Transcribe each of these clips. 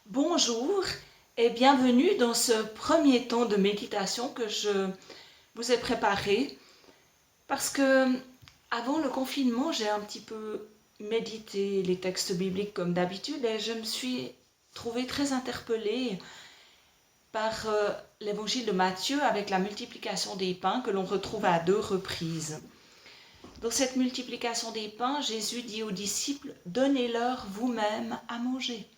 Bonjour et bienvenue dans ce premier temps de méditation que je vous ai préparé parce que avant le confinement, j'ai un petit peu médité les textes bibliques comme d'habitude et je me suis trouvée très interpellée par l'évangile de Matthieu avec la multiplication des pains que l'on retrouve à 2 reprises. Dans cette multiplication des pains, Jésus dit aux disciples: « Donnez-leur vous-même à manger. »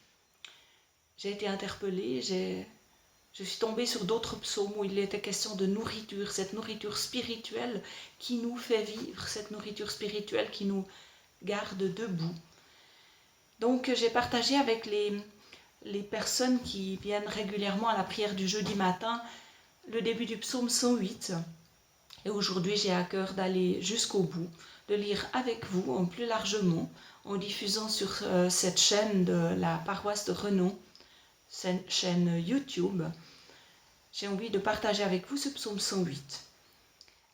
J'ai été interpellée, je suis tombée sur d'autres psaumes où il était question de nourriture, cette nourriture spirituelle qui nous fait vivre, cette nourriture spirituelle qui nous garde debout. Donc j'ai partagé avec les personnes qui viennent régulièrement à la prière du jeudi matin le début du psaume 108. Et aujourd'hui j'ai à cœur d'aller jusqu'au bout, de lire avec vous en plus largement, en diffusant sur cette chaîne de la paroisse de Renon, cette chaîne YouTube. J'ai envie de partager avec vous ce psaume 108.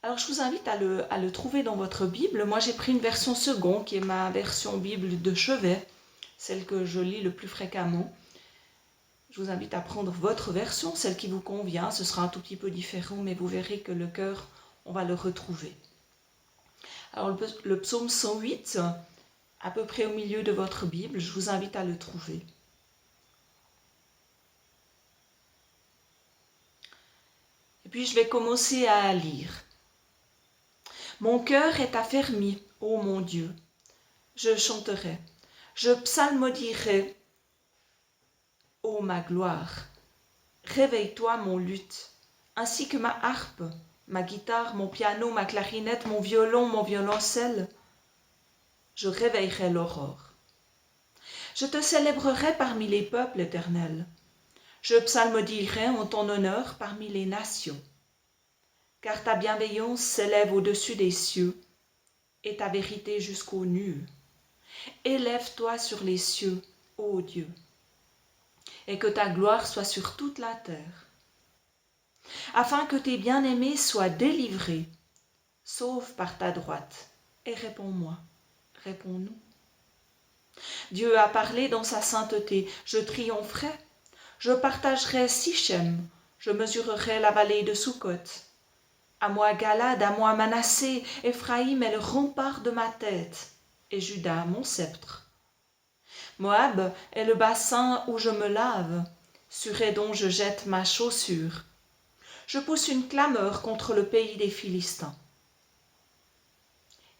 Alors je vous invite à le trouver dans votre Bible. Moi j'ai pris une version seconde qui est ma version Bible de chevet, celle que je lis le plus fréquemment. Je vous invite à prendre votre version, celle qui vous convient. Ce sera un tout petit peu différent, mais vous verrez que le cœur, on va le retrouver. Alors le psaume 108, à peu près au milieu de votre Bible, je vous invite à le trouver. Et puis je vais commencer à lire. Mon cœur est affermi, ô mon Dieu. Je chanterai, je psalmodierai, ô ma gloire. Réveille-toi, mon luth, ainsi que ma harpe, ma guitare, mon piano, ma clarinette, mon violon, mon violoncelle. Je réveillerai l'aurore. Je te célébrerai parmi les peuples, Éternel. Je psalmodierai en ton honneur parmi les nations. Car ta bienveillance s'élève au-dessus des cieux et ta vérité jusqu'aux nues. Élève-toi sur les cieux, ô Dieu, et que ta gloire soit sur toute la terre. Afin que tes bien-aimés soient délivrés, sauve par ta droite, et réponds-moi, réponds-nous. Dieu a parlé dans sa sainteté, je triompherai, je partagerai Sichem, je mesurerai la vallée de Sukkot. À moi Galade, à moi Manassé, Éphraïm est le rempart de ma tête, et Juda mon sceptre. Moab est le bassin où je me lave, sur Édom je jette ma chaussure. Je pousse une clameur contre le pays des Philistins.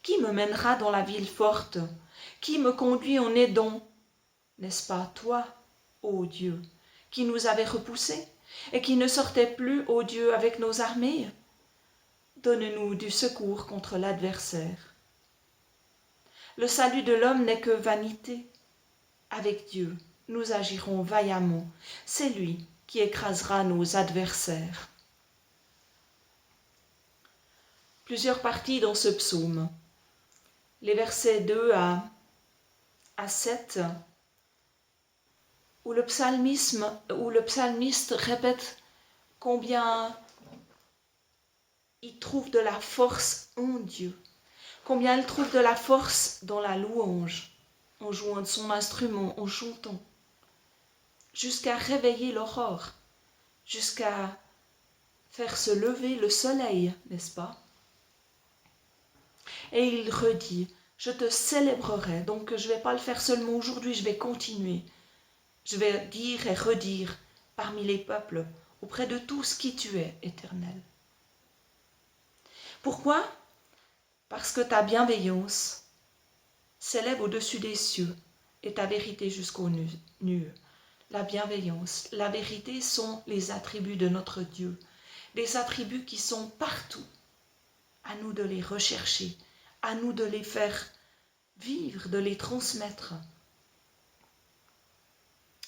Qui me mènera dans la ville forte? Qui me conduit en Édom? N'est-ce pas toi, ô Dieu, qui nous avais repoussés et qui ne sortait plus, ô Dieu, avec nos armées? Donne-nous du secours contre l'adversaire. Le salut de l'homme n'est que vanité. Avec Dieu, nous agirons vaillamment. C'est lui qui écrasera nos adversaires. Plusieurs parties dans ce psaume. Les versets 2 à 7, où le psalmiste répète combien il trouve de la force en Dieu, combien il trouve de la force dans la louange, en jouant de son instrument, en chantant, jusqu'à réveiller l'aurore, jusqu'à faire se lever le soleil, n'est-ce pas? Et il redit, je te célébrerai, donc je ne vais pas le faire seulement aujourd'hui, je vais continuer. Je vais dire et redire parmi les peuples, auprès de tous qui tu es, Éternel. Pourquoi? Parce que ta bienveillance s'élève au-dessus des cieux et ta vérité jusqu'aux nues. La bienveillance, la vérité sont les attributs de notre Dieu, des attributs qui sont partout. À nous de les rechercher, à nous de les faire vivre, de les transmettre.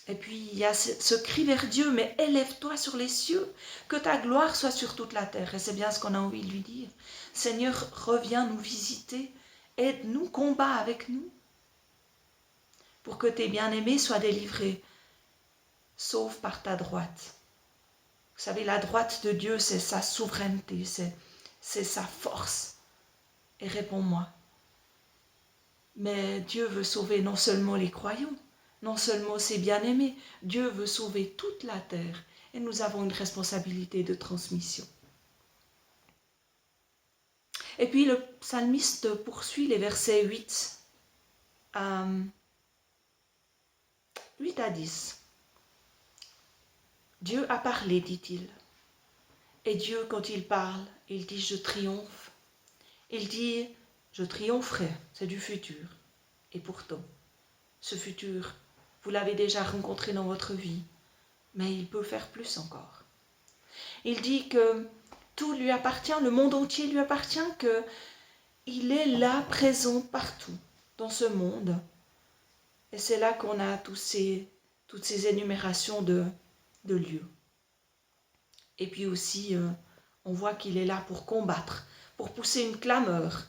Et puis il y a ce cri vers Dieu, mais élève-toi sur les cieux, que ta gloire soit sur toute la terre. Et c'est bien ce qu'on a envie de lui dire. Seigneur, reviens nous visiter, aide-nous, combat avec nous, pour que tes bien-aimés soient délivrés, sauf par ta droite. Vous savez, la droite de Dieu, c'est sa souveraineté, c'est sa force. Et réponds-moi. Mais Dieu veut sauver non seulement les croyants, non seulement ses bien-aimés, Dieu veut sauver toute la terre et nous avons une responsabilité de transmission. Et puis le psalmiste poursuit les versets 8 à 10. Dieu a parlé, dit-il. Et Dieu, quand il parle, il dit « je triomphe ». Il dit « je triompherai », c'est du futur. Et pourtant, ce futur, vous l'avez déjà rencontré dans votre vie, mais il peut faire plus encore. Il dit que tout lui appartient, le monde entier lui appartient, qu'il est là, présent partout dans ce monde. Et c'est là qu'on a toutes ces énumérations de lieux. Et puis aussi, on voit qu'il est là pour combattre, pour pousser une clameur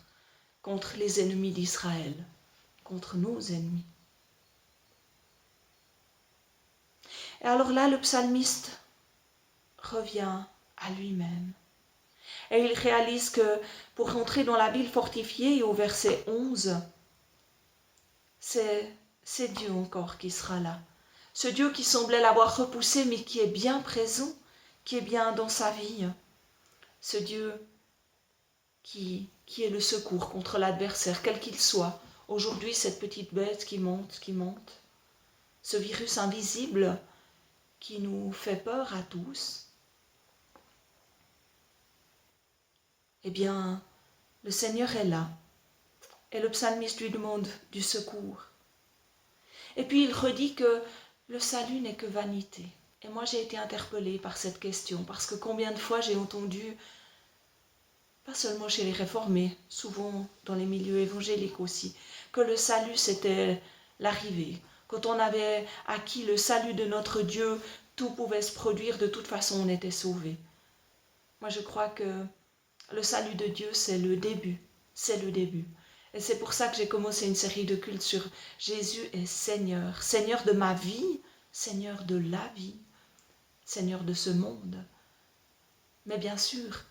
contre les ennemis d'Israël, contre nos ennemis. Et alors là, le psalmiste revient à lui-même. Et il réalise que pour rentrer dans la ville fortifiée, au verset 11, c'est Dieu encore qui sera là. Ce Dieu qui semblait l'avoir repoussé, mais qui est bien présent, qui est bien dans sa vie. Ce Dieu qui est le secours contre l'adversaire, quel qu'il soit. Aujourd'hui, cette petite bête qui monte. Ce virus invisible qui nous fait peur à tous. Eh bien, le Seigneur est là. Et le psalmiste lui demande du secours. Et puis il redit que le salut n'est que vanité. Et moi j'ai été interpellée par cette question, parce que combien de fois j'ai entendu, pas seulement chez les réformés, souvent dans les milieux évangéliques aussi, que le salut c'était l'arrivée. Quand on avait acquis le salut de notre Dieu, tout pouvait se produire, de toute façon on était sauvé. Moi je crois que le salut de Dieu c'est le début, Et c'est pour ça que j'ai commencé une série de cultes sur Jésus est Seigneur, Seigneur de ma vie, Seigneur de la vie, Seigneur de ce monde. Mais bien sûr,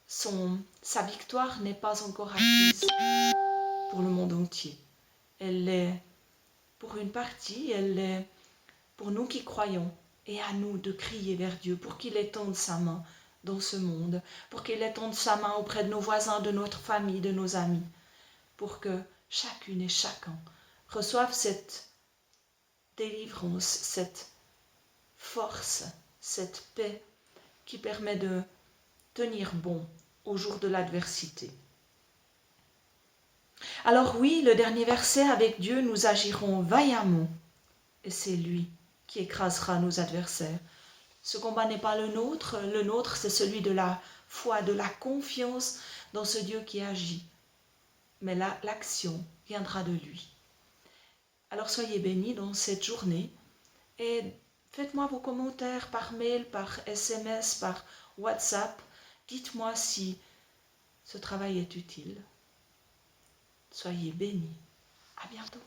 sa victoire n'est pas encore acquise pour le monde entier. Elle l'est pour une partie, elle l'est pour nous qui croyons, et à nous de crier vers Dieu pour qu'il étende sa main dans ce monde, pour qu'il étende sa main auprès de nos voisins, de notre famille, de nos amis, pour que chacune et chacun reçoive cette délivrance, cette force, cette paix qui permet de tenir bon au jour de l'adversité. Alors oui, le dernier verset, avec Dieu, nous agirons vaillamment, et c'est lui qui écrasera nos adversaires. Ce combat n'est pas le nôtre c'est celui de la foi, de la confiance dans ce Dieu qui agit. Mais l'action viendra de lui. Alors soyez bénis dans cette journée et faites-moi vos commentaires par mail, par SMS, par WhatsApp. Dites-moi si ce travail est utile. Soyez bénis. À bientôt.